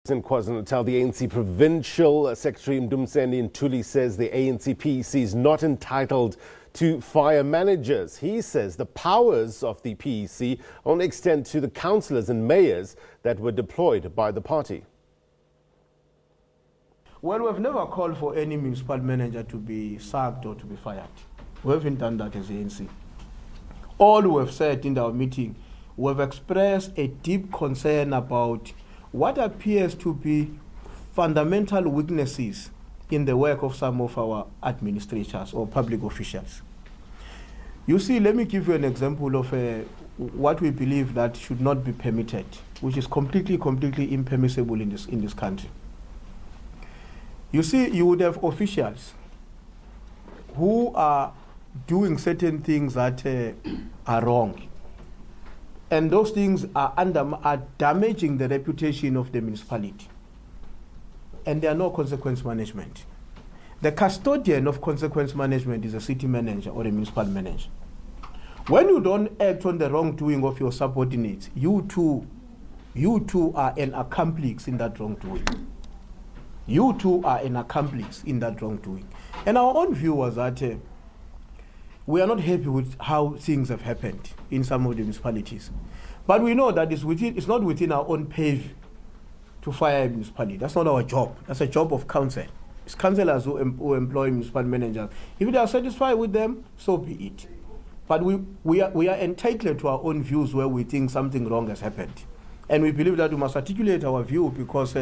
In KwaZulu-Natal, the ANC Provincial Secretary Mdumiseni Ntuli says the ANC PEC is not entitled to fire managers. He says the powers of the PEC only extend to the councillors and mayors that were deployed by the party. Well, we've never called for any municipal manager to be sacked or to be fired. We haven't done that as ANC. All we have said in our meeting, we have expressed a deep concern about what appears to be fundamental weaknesses in the work of some of our administrators or public officials. You see, let me give you an example of what we believe that should not be permitted, which is completely impermissible in this country. You see, you would have officials who are doing certain things that are wrong. And those things are damaging the reputation of the municipality. And there are no consequence management. The custodian of consequence management is a city manager or a municipal manager. When you don't act on the wrongdoing of your subordinates, you too are an accomplice in that wrongdoing. You too are an accomplice in that wrongdoing. And our own view was that we are not happy with how things have happened in some of the municipalities. But we know that it's not within our own purview to fire a municipality. That's not our job. That's a job of council. It's councillors who employ municipal managers. If they are satisfied with them, so be it. But we are entitled to our own views where we think something wrong has happened. And we believe that we must articulate our view because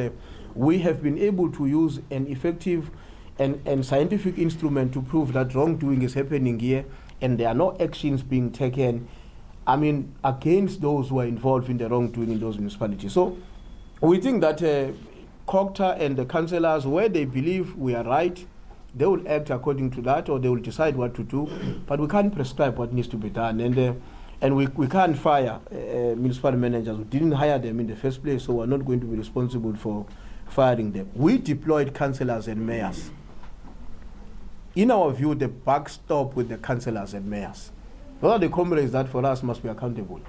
we have been able to use an effective and scientific instrument to prove that wrongdoing is happening here, and there are no actions being taken, against those who are involved in the wrongdoing in those municipalities. So we think that COGTA and the councillors, where they believe we are right, they will act according to that, or they will decide what to do, but we can't prescribe what needs to be done. And we can't fire municipal managers. We didn't hire them in the first place, so we're not going to be responsible for firing them. We deployed councillors and mayors. In our view, the buck stop with the councillors and mayors. Those are the comrades that for us must be accountable.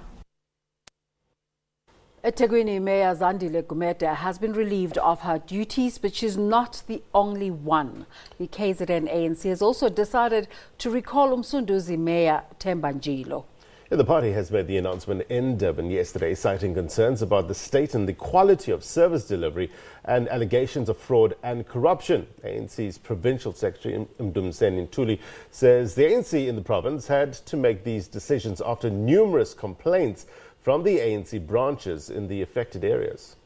eThekwini Mayor Zandile Gumede has been relieved of her duties, but she's not the only one. The KZN ANC has also decided to recall Msunduzi Mayor Themba Njilo. The party has made the announcement in Durban yesterday, citing concerns about the state and the quality of service delivery and allegations of fraud and corruption. ANC's Provincial Secretary Mdumiseni Ntuli says the ANC in the province had to make these decisions after numerous complaints from the ANC branches in the affected areas.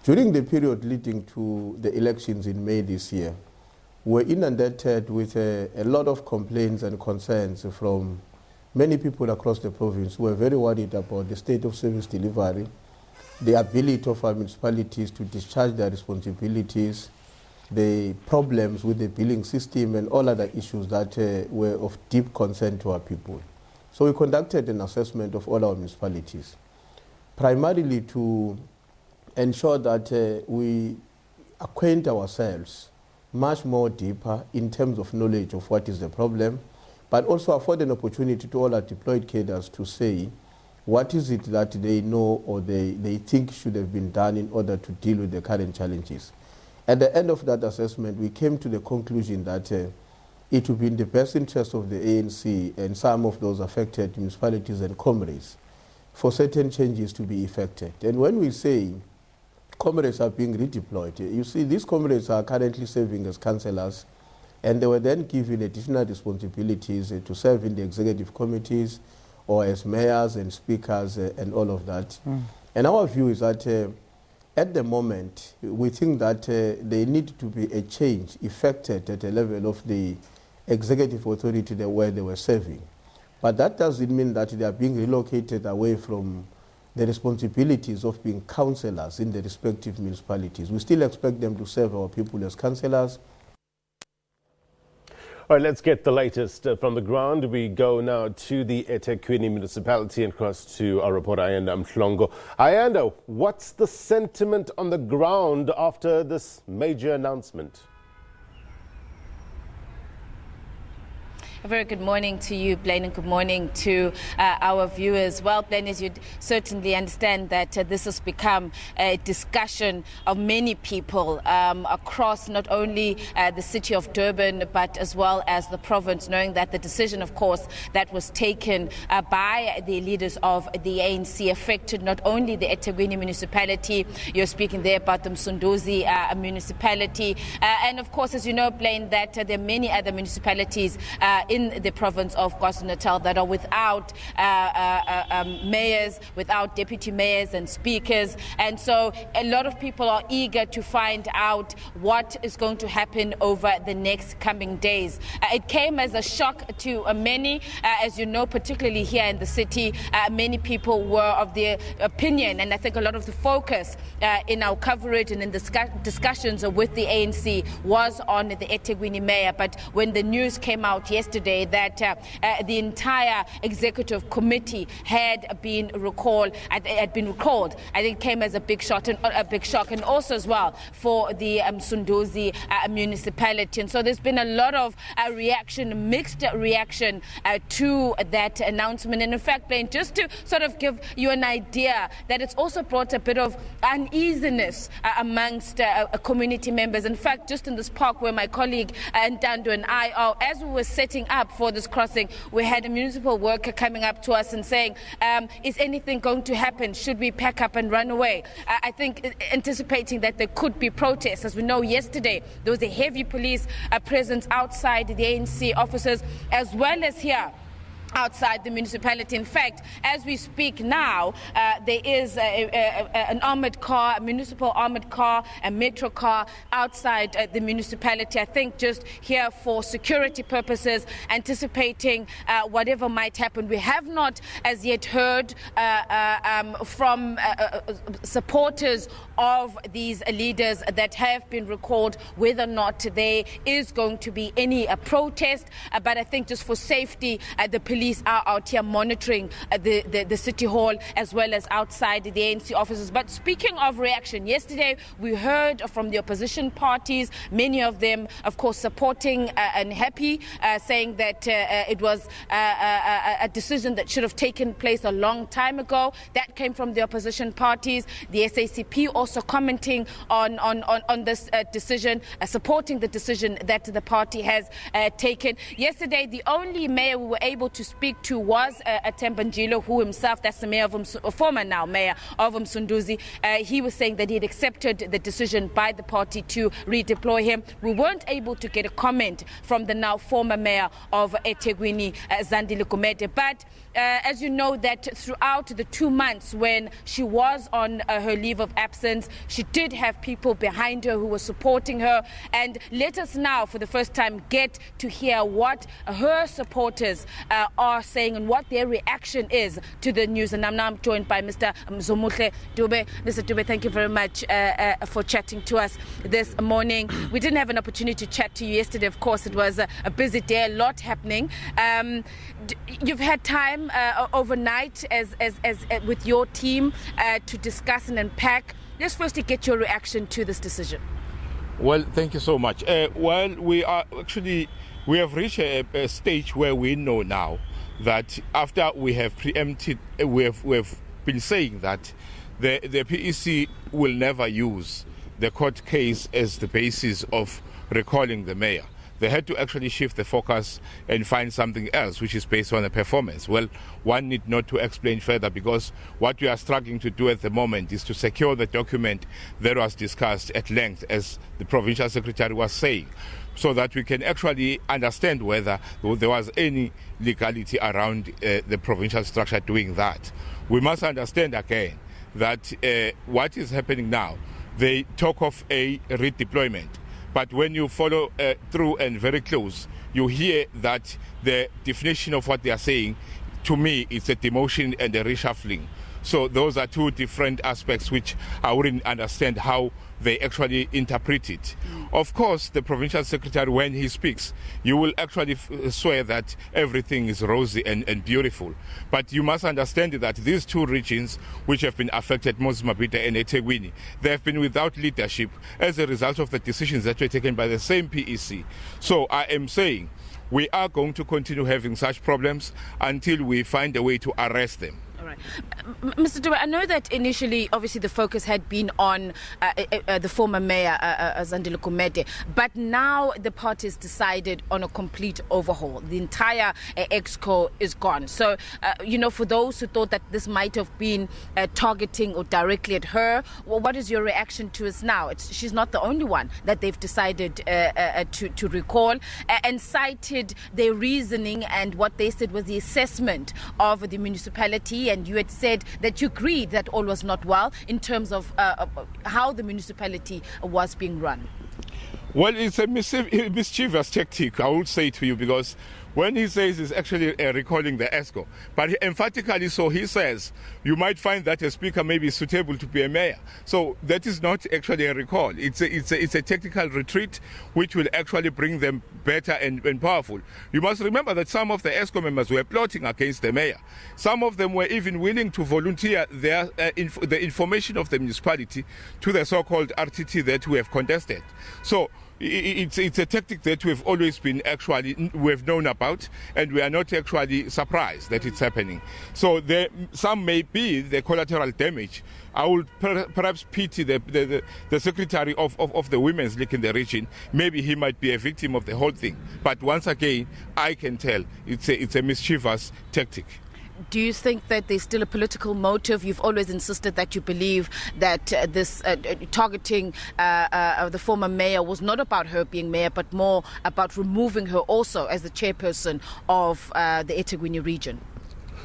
During the period leading to the elections in May this year, we were inundated with a lot of complaints and concerns from many people across the province who are very worried about the state of service delivery, the ability of our municipalities to discharge their responsibilities, the problems with the billing system, and all other issues that were of deep concern to our people. So we conducted an assessment of all our municipalities, primarily to ensure that we acquaint ourselves much more deeper in terms of knowledge of what is the problem, but also afford an opportunity to all our deployed cadres to say what is it that they know or they think should have been done in order to deal with the current challenges. At the end of that assessment, we came to the conclusion that it would be in the best interest of the ANC and some of those affected municipalities and comrades for certain changes to be effected. And when we say comrades are being redeployed, you see these comrades are currently serving as councillors, and they were then given additional responsibilities to serve in the executive committees or as mayors and speakers and all of that. And our view is that at the moment, we think that there need to be a change effected at the level of the executive authority where they were serving. But that doesn't mean that they are being relocated away from the responsibilities of being councillors in the respective municipalities. We still expect them to serve our people as councillors. All right, let's get the latest from the ground. We go now to the eThekwini-municipality and across to our reporter Ayanda Mhlongo. Ayanda, what's the sentiment on the ground after this major announcement? A very good morning to you, Blaine, and good morning to our viewers. Well, Blaine, as you'd certainly understand that this has become a discussion of many people across not only the city of Durban, but as well as the province, knowing that the decision, of course, that was taken by the leaders of the ANC affected not only the eThekwini-municipality, you're speaking there about the Msunduzi-municipality, and of course, as you know, Blaine, that there are many other municipalities in the province of KwaZulu-Natal that are without mayors, without deputy mayors and speakers. And so a lot of people are eager to find out what is going to happen over the next coming days. It came as a shock to many, as you know, particularly here in the city. Many people were of the opinion, and I think a lot of the focus in our coverage and in discussions with the ANC was on the eThekwini mayor. But when the news came out yesterday that the entire executive committee had been recalled, I think it came as a big shock, and also as well for the Msunduzi municipality. And so there's been a lot of mixed reaction to that announcement. And in fact, Blaine, just to sort of give you an idea, that it's also brought a bit of uneasiness amongst community members. In fact, just in this park where my colleague Ntando and I are, as we were setting up for this crossing, we had a municipal worker coming up to us and saying, is anything going to happen? Should we pack up and run away? I think anticipating that there could be protests. As we know, yesterday there was a heavy police presence outside the ANC offices, as well as here outside the municipality. In fact, as we speak now, there is an armoured car, a municipal armoured car, a metro car outside the municipality, I think just here for security purposes, anticipating whatever might happen. We have not as yet heard from supporters of these leaders that have been recalled whether or not there is going to be any protest, but I think just for safety, the police are out here monitoring the city hall as well as outside the ANC offices. But speaking of reaction, yesterday we heard from the opposition parties, many of them, of course, supporting and happy, saying that it was a decision that should have taken place a long time ago. That came from the opposition parties. The SACP also commenting on this decision, supporting the decision that the party has taken. Yesterday, the only mayor we were able to speak to was Themba Njilo, who himself, that's the mayor of former now mayor of Msunduzi. He was saying that he had accepted the decision by the party to redeploy him. We weren't able to get a comment from the now former mayor of eThekwini, Zandile Gumede. But as you know, that throughout the 2 months when she was on her leave of absence, she did have people behind her who were supporting her. And let us now, for the first time, get to hear what her supporters are saying and what their reaction is to the news. And I'm now joined by Mr. Mzumuhle Dube. Mr. Dube, thank you very much for chatting to us this morning. We didn't have an opportunity to chat to you yesterday. Of course, it was a busy day, a lot happening. You've had time overnight as with your team to discuss and unpack. Let's firstly get your reaction to this decision. Well, thank you so much. We have reached a stage where we know now that after we have preempted, we have been saying that the PEC will never use the court case as the basis of recalling the mayor. They had to actually shift the focus and find something else, which is based on a performance. Well, one need not to explain further, because what we are struggling to do at the moment is to secure the document that was discussed at length, as the Provincial Secretary was saying, so that we can actually understand whether there was any legality around the provincial structure doing that. We must understand again that what is happening now, they talk of a redeployment. But when you follow through and very close, you hear that the definition of what they are saying, to me, it's a demotion and a reshuffling. So those are two different aspects which I wouldn't understand how they actually interpret it. Of course, the Provincial Secretary, when he speaks, you will actually swear that everything is rosy and beautiful. But you must understand that these two regions which have been affected, Mzuzu-Mabhida and eThekwini, they have been without leadership as a result of the decisions that were taken by the same PEC. So I am saying, we are going to continue having such problems until we find a way to arrest them. All right. Mr. Dube, I know that initially, obviously, the focus had been on the former mayor, Zandile Gumede, but now the party has decided on a complete overhaul. The entire EXCO is gone. So, for those who thought that this might have been targeting or directly at her, well, what is your reaction to it now? She's not the only one that they've decided to recall, and cited their reasoning and what they said was the assessment of the municipality. And you had said that you agreed that all was not well in terms of how the municipality was being run. Well, it's a mischievous tactic, I would say to you, because when he says he's actually recalling the ESCO, but emphatically so he says you might find that a speaker may be suitable to be a mayor. So that is not actually a recall. It's a technical retreat which will actually bring them better and powerful. You must remember that some of the ESCO members were plotting against the mayor. Some of them were even willing to volunteer the information of the municipality to the so-called RTT that we have contested. So it's a tactic that we've always been we've known about, and we are not actually surprised that it's happening. So some may be the collateral damage. I would perhaps pity the secretary of the Women's League in the region. Maybe he might be a victim of the whole thing. But once again, I can tell it's a mischievous tactic. Do you think that there's still a political motive? You've always insisted that you believe that this targeting the former mayor was not about her being mayor, but more about removing her also as the chairperson of the eThekwini region.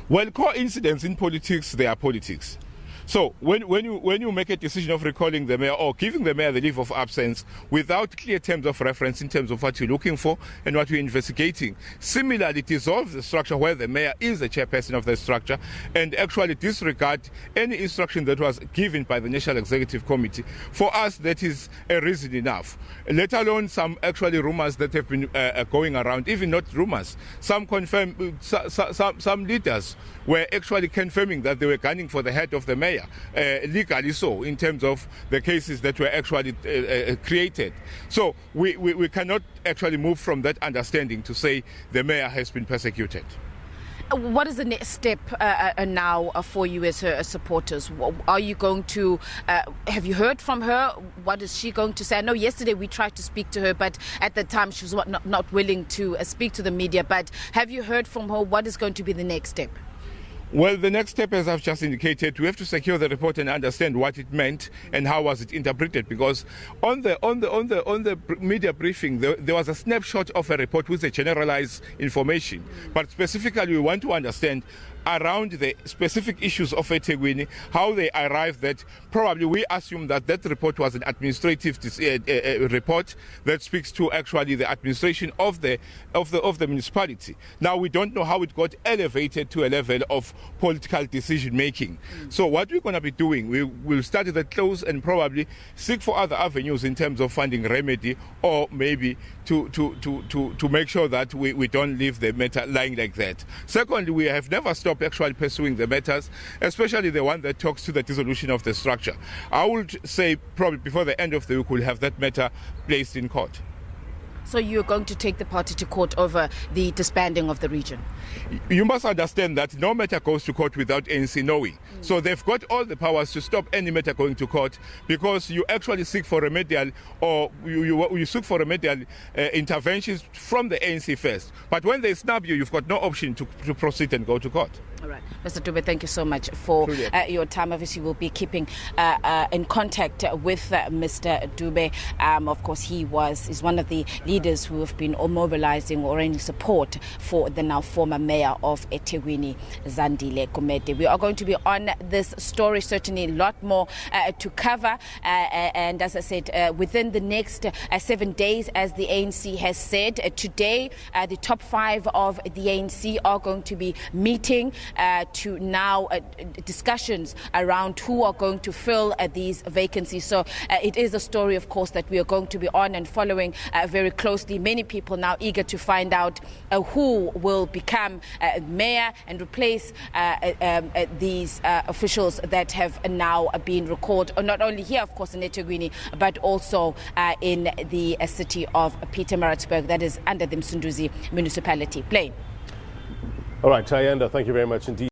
Well, coincidence in politics, they are politics. So when you make a decision of recalling the mayor or giving the mayor the leave of absence without clear terms of reference in terms of what you're looking for and what you're investigating, similarly dissolve the structure where the mayor is the chairperson of the structure and actually disregard any instruction that was given by the National Executive Committee, for us that is a reason enough. Let alone some actually rumors that have been going around, even not rumors, some leaders were actually confirming that they were gunning for the head of the mayor. Legally so, in terms of the cases that were actually created. So we cannot actually move from that understanding to say the mayor has been persecuted. What is the next step now for you as her supporters? Are you going to, have you heard from her? What is she going to say? I know yesterday we tried to speak to her, but at the time she was not willing to speak to the media. But have you heard from her? What is going to be the next step? Well, the next step, as I've just indicated, we have to secure the report and understand what it meant and how was it interpreted. Because on the media briefing, there was a snapshot of a report with a generalized information. But specifically, we want to understand around the specific issues of eThekwini, how they arrived that probably we assume that report was an administrative report that speaks to actually the administration of the municipality. Now we don't know how it got elevated to a level of political decision making. So what we're going to be doing, we will study that close and probably seek for other avenues in terms of finding remedy, or maybe to make sure that we don't leave the matter lying like that. Secondly, we have never stopped actually pursuing the matters, especially the one that talks to the dissolution of the structure. I would say probably before the end of the week we'll have that matter placed in court. So you're going to take the party to court over the disbanding of the region? You must understand that no matter goes to court without ANC knowing. So they've got all the powers to stop any matter going to court, because you actually seek for remedial, or you seek for remedial interventions from the ANC first. But when they snub you, you've got no option to proceed and go to court. All right. Mr. Dube, thank you so much for your time. Obviously, we'll be keeping in contact with Mr. Dube. Of course, is one of the leaders who have been mobilizing or any support for the now former mayor of eThekwini, Zandile Gumede. We are going to be on this story, certainly a lot more to cover. And as I said, within the next 7 days, as the ANC has said, today, the top 5 of the ANC are going to be meeting to now discussions around who are going to fill these vacancies. So it is a story, of course, that we are going to be on and following very closely. closely. Many people now eager to find out who will become mayor and replace these officials that have now been recalled, not only here, of course, in eThekwini, but also in the city of Pietermaritzburg, that is under the Msunduzi-municipality. Plain. All right, Tayanda, thank you very much indeed.